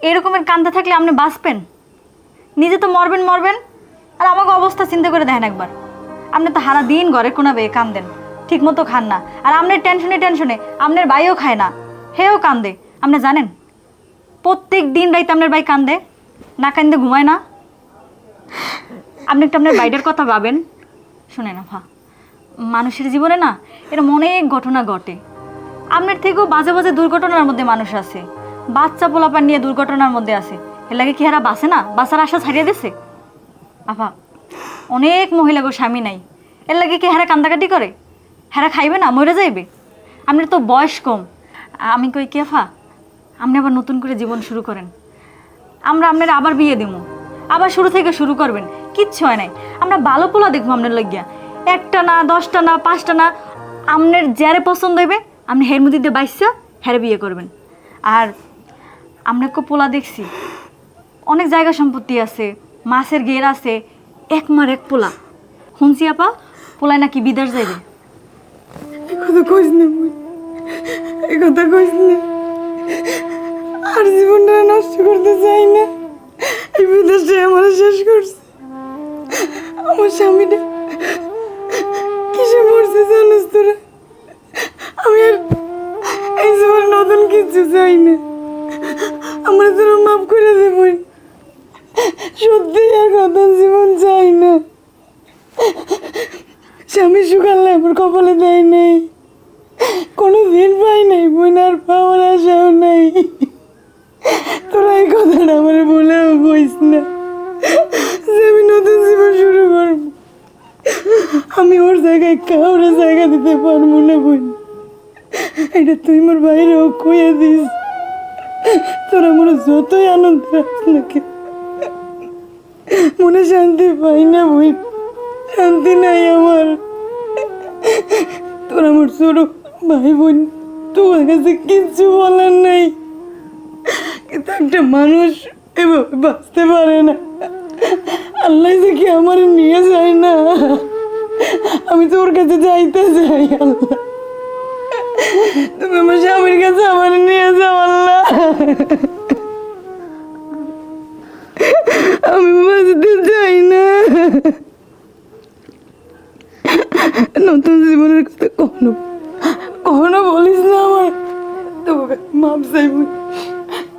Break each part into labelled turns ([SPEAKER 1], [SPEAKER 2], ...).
[SPEAKER 1] এরকমের কান্দা থাকলে আপনি বাঁচবেন? নিজে তো মরবেন মরবেন, আর আমাকে অবস্থা চিন্তা করে দেখেন একবার। আপনি তো সারা দিন ঘরে কোনাবে কান্দেন, ঠিক মতো খান না, আর আপনার টেনশনে টেনশনে আপনার ভাইও খায় না, হেও কান্দে। আপনি জানেন প্রত্যেক দিন রাইতে আপনার ভাই কান্দে, না কান্দে ঘুমায় না। আপনি একটু আপনার বাইরের কথা ভাবেন। শুনে না ভা, মানুষের জীবনে না এরকম অনেক ঘটনা ঘটে। আপনার থেকেও বাজে বাজে দুর্ঘটনার মধ্যে মানুষ আছে, বাচ্চা পোলাপান নিয়ে দুর্ঘটনার মধ্যে আছে। এর লাগে কি হারা বাঁচে না, বাঁচার আশা ছাড়িয়ে দিছে? আফা, অনেক মহিলা গো স্বামী নাই, এর লাগে কি হারা কান্দাকাটি করে? হারা খাইবে না, মরে যাইবে? আপনার তো বয়স কম। আমি কই কি আফা, আপনি আবার নতুন করে জীবন শুরু করেন। আমরা আপনার আবার বিয়ে দিব, আবার শুরু থেকে শুরু করবেন। কিচ্ছু হয় নাই, আমরা ভালো পোলা দেখবো আপনার লাগিয়া। একটা না, 10টা না, 5টা না, আপনার যারে পছন্দ হইবে আপনি হের মধ্যে দিয়ে বাইসা হেরে বিয়ে করবেন। আর আপনাকে পোলা দেখছি, অনেক জায়গা সম্পত্তি আছে, মাছের ঘের আছে, এক মার এক পোলা। শুনছি আপা পোলায় নাকি বিদেশ যাইবে।
[SPEAKER 2] কথা কইস না বোন, এই কথা কইস না। আর জীবনটা নষ্ট করতে চাই না। এই বিদেশটা আমার শেষ করছে। আমার স্বামীটা কিসে মরছে জানিস তোরা? আমি আর এই জীবনে নতুন কিছু চাই না। আমরা তোরা মাফ করে দে বোন, সত্যি আর নতুন জীবন চাই না। স্বামী সুখালে আমার কপালে দেয় নেই, কোনো দিন পাই নাই বোন, আর পাওয়ার আশাও নাই। তোরা এই কথাটা আমার বলেও কইস না যে আমি নতুন জীবন শুরু করব। আমি ওর জায়গায় কাউরে জায়গা দিতে পারবো না বোন, এটা তুই মোর বাইরেও কইয়া দিস। তোরা মনে যতই আনন্দ রাখ না কেন, মনে শান্তি পাই না বোন, শান্তি নাই আমার। তোর আমার ছোট ভাই বোন, তোমার কাছে কিচ্ছু বলার নাই, কিন্তু একটা মানুষ এভাবে বাঁচতে পারে না। আল্লাহ যে কি আমার নিয়ে যায় না, আমি তো ওর কাছে যাইতে চাই। আল্লাহ তুমি আমার স্বামীর কাছে আমার নিয়ে যাও আল্লাহ, আমি বাঁচতে চাই না। নতুন জীবনের কথা কখনো কখনো বলিস না আমার, তোকে মাপ চাইব।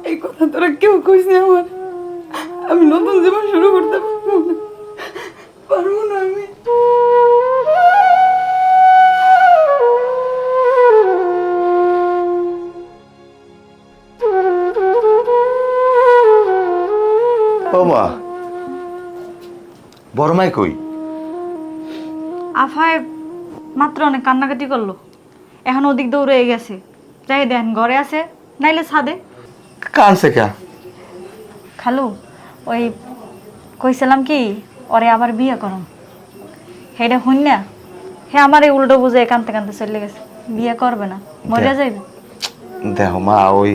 [SPEAKER 2] এই কথা তোরা কেউ কইস না আমার। আমি নতুন জীবন শুরু করতে পারবো না, পারবো না আমি।
[SPEAKER 3] ও মা, বড় মাই কই?
[SPEAKER 1] আফায় মাত্র অনেক কান্নাকাটি করলো, এখন ওদিক দৌড়ে গেছে। যাই দেন ঘরে আছে, নাইলে ছাদে।
[SPEAKER 3] কানছে কা?
[SPEAKER 1] খালু, ওই কইছিলাম কি ওরে আবার বিয়ে করম, হেটা হইন না, হে আমার এই উল্টো বুঝে কানতে কানতে চলে গেছে। বিয়ে করবে না, মরে যাইবে।
[SPEAKER 3] দেখো মা, ওই